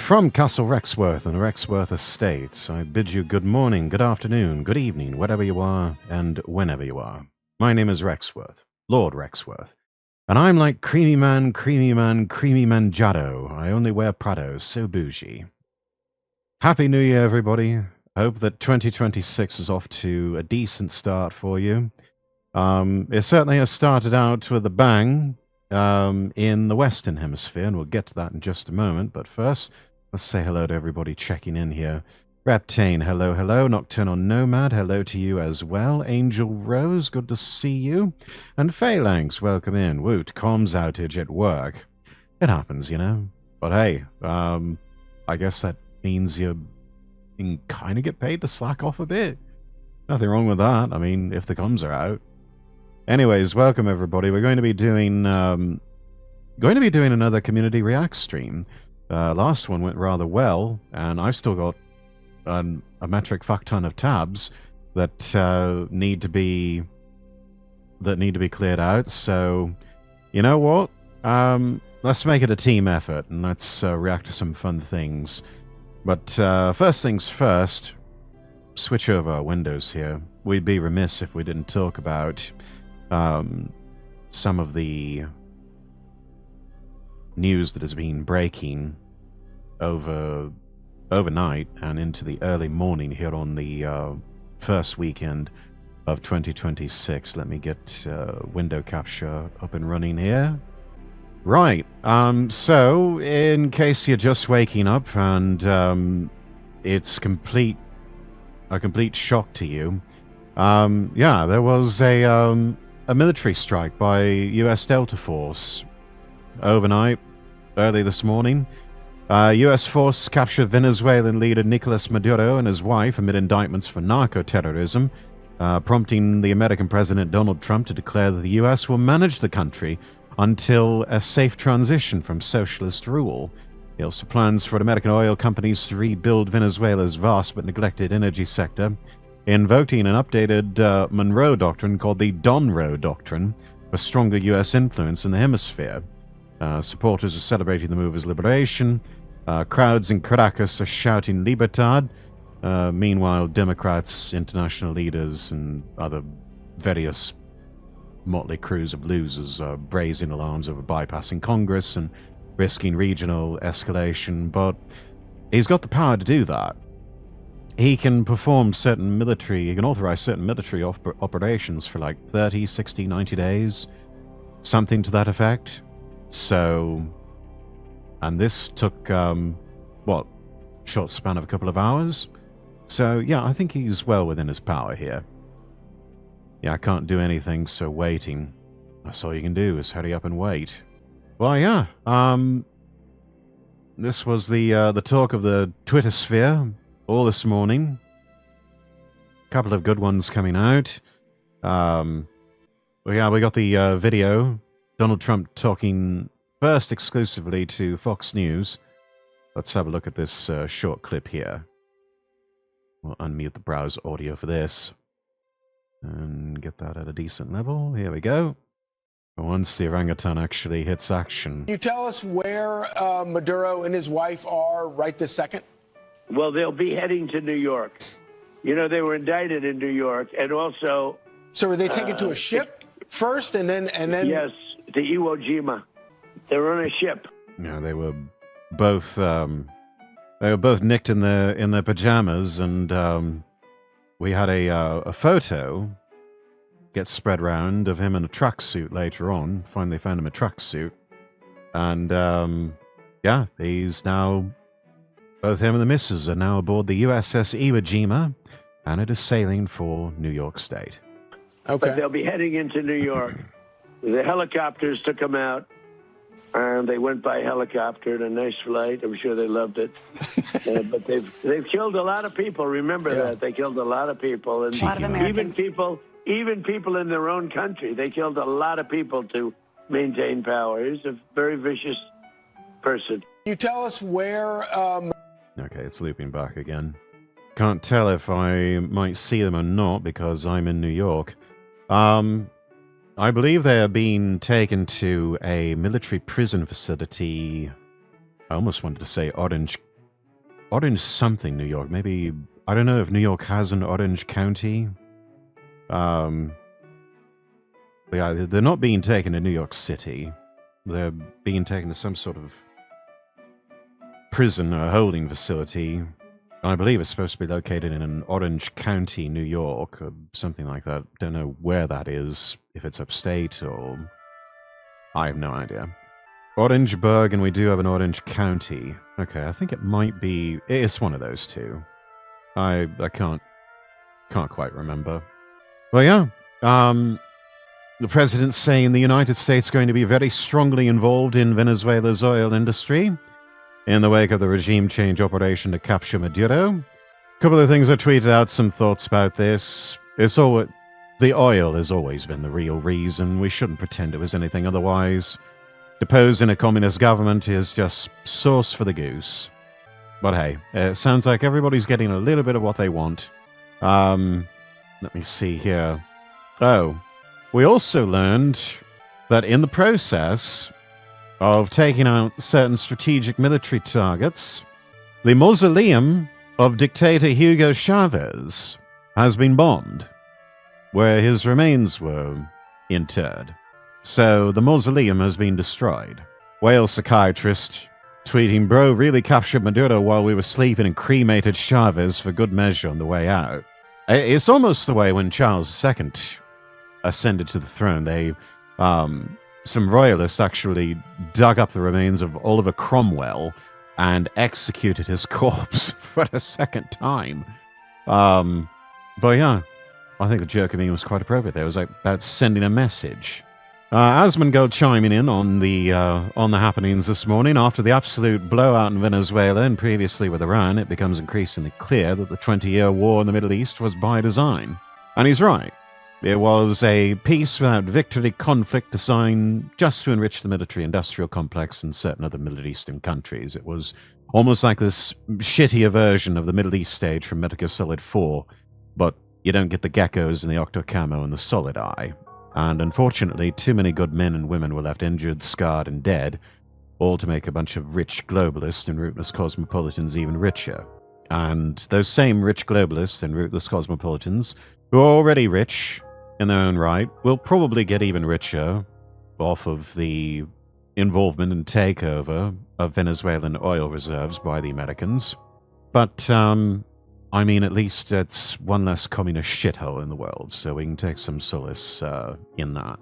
From Castle Rexworth and the Rexworth Estates, I bid you good morning, good afternoon, good evening, wherever you are, and whenever you are. My name is Rexworth, Lord Rexworth, and I'm like Creamy Man, Mangiato. I only wear Prado, so bougie. Happy New Year, everybody. Hope that 2026 is off to a decent start for you. It certainly has started out with a bang in the Western Hemisphere, and we'll get to that in just a moment. But first, let's say hello to everybody checking in here. Reptane, hello, hello. Nocturnal Nomad, hello to you as well. Angel Rose, good to see you. And Phalanx, welcome in. Woot, comms outage at work. It happens, you know. But hey, I guess that means you can kind of get paid to slack off a bit. Nothing wrong with that. I mean, if the comms are out. Anyways, welcome everybody. We're going to be doing another Community React stream. Last one went rather well, and I've still got a metric fuck ton of tabs that need to be cleared out. So, you know what? Let's make it a team effort, and let's react to some fun things. But first things first, switch over our windows here. We'd be remiss if we didn't talk about some of the news that has been breaking overnight and into the early morning here on the first weekend of 2026. Let me get window capture up and running here. Right, so in case you're just waking up and it's a complete shock to you, yeah, there was a military strike by U.S. Delta Force overnight, early this morning. U.S. force captured Venezuelan leader Nicolas Maduro and his wife amid indictments for narco-terrorism, prompting the American President Donald Trump to declare that the U.S. will manage the country until a safe transition from socialist rule. He also plans for American oil companies to rebuild Venezuela's vast but neglected energy sector, invoking an updated Monroe Doctrine called the Donroe Doctrine for stronger U.S. influence in the hemisphere. Supporters are celebrating the move as liberation. Crowds in Caracas are shouting Libertad. Meanwhile, Democrats, international leaders, and other various motley crews of losers are raising alarms over bypassing Congress and risking regional escalation. But he's got the power to do that. He can perform certain military, he can authorize certain military operations for like 30, 60, 90 days. Something to that effect. So, and this took, short span of a couple of hours. So, yeah, I think he's well within his power here. Yeah, I can't do anything, so waiting. That's all you can do is hurry up and wait. Well, yeah, this was the talk of the Twitter sphere all this morning. A couple of good ones coming out. Well, yeah, we got the video. Donald Trump talking first exclusively to Fox News. Let's have a look at this short clip here. We'll unmute the browser audio for this. And get that at a decent level. Here we go. Once the orangutan actually hits action. Can you tell us where Maduro and his wife are right this second? Well, they'll be heading to New York. You know, they were indicted in New York, and also... So are they taken to a ship first, and then... Yes, to Iwo Jima. They were on a ship. Yeah, they were both nicked in their pajamas, and we had a photo get spread around of him in a tracksuit later on. Finally found him a tracksuit, and yeah, he's now... Both him and the missus are now aboard the USS Iwo Jima, and it is sailing for New York State. Okay. But they'll be heading into New York. The helicopters took them out, and they went by helicopter in a nice flight. I'm sure they loved it. But they've killed a lot of people. Remember that. They killed a lot of people. And a lot of Americans. Even people in their own country. They killed a lot of people to maintain power. He's a very vicious person. Can you tell us where... Okay, it's looping back again. Can't tell if I might see them or not because I'm in New York. I believe they are being taken to a military prison facility. I almost wanted to say Orange Orange something New York. Maybe, I don't know if New York has an Orange County. But yeah, they're not being taken to New York City. They're being taken to some sort of prison or holding facility. I believe it's supposed to be located in an Orange County, New York, or something like that. Don't know where that is, if it's upstate or... I have no idea. Orangeburg, and we do have an Orange County. Okay, I think it might be... It's one of those two. I can't quite remember. Well, yeah. The president's saying the United States is going to be very strongly involved in Venezuela's oil industry in the wake of the regime change operation to capture Maduro. A couple of things I tweeted out, some thoughts about this. The oil has always been the real reason. We shouldn't pretend it was anything otherwise. Deposing a communist government is just sauce for the goose. But hey, it sounds like everybody's getting a little bit of what they want. Let me see here. Oh, we also learned that in the process of taking out certain strategic military targets, the mausoleum of dictator Hugo Chavez has been bombed, where his remains were interred. So the mausoleum has been destroyed. Whale psychiatrist tweeting, "Bro really captured Maduro while we were sleeping and cremated Chavez for good measure on the way out." It's almost the way when Charles II ascended to the throne. They, some royalists actually dug up the remains of Oliver Cromwell and executed his corpse for a second time. But yeah, I think the jerk of me was quite appropriate there. It was like about sending a message. Asmongold chiming in on the happenings this morning. After the absolute blowout in Venezuela and previously with Iran, it becomes increasingly clear that the 20-year war in the Middle East was by design. And he's right. It was a peace without victory conflict designed just to enrich the military-industrial complex in certain other Middle Eastern countries. It was almost like this shittier version of the Middle East stage from Metal Gear Solid 4, but you don't get the geckos and the octo camo and the solid eye. And unfortunately, too many good men and women were left injured, scarred, and dead, all to make a bunch of rich globalists and rootless cosmopolitans even richer. And those same rich globalists and rootless cosmopolitans, who are already rich in their own right, will probably get even richer off of the involvement and takeover of Venezuelan oil reserves by the Americans. But, I mean, at least it's one less communist shithole in the world, so we can take some solace in that.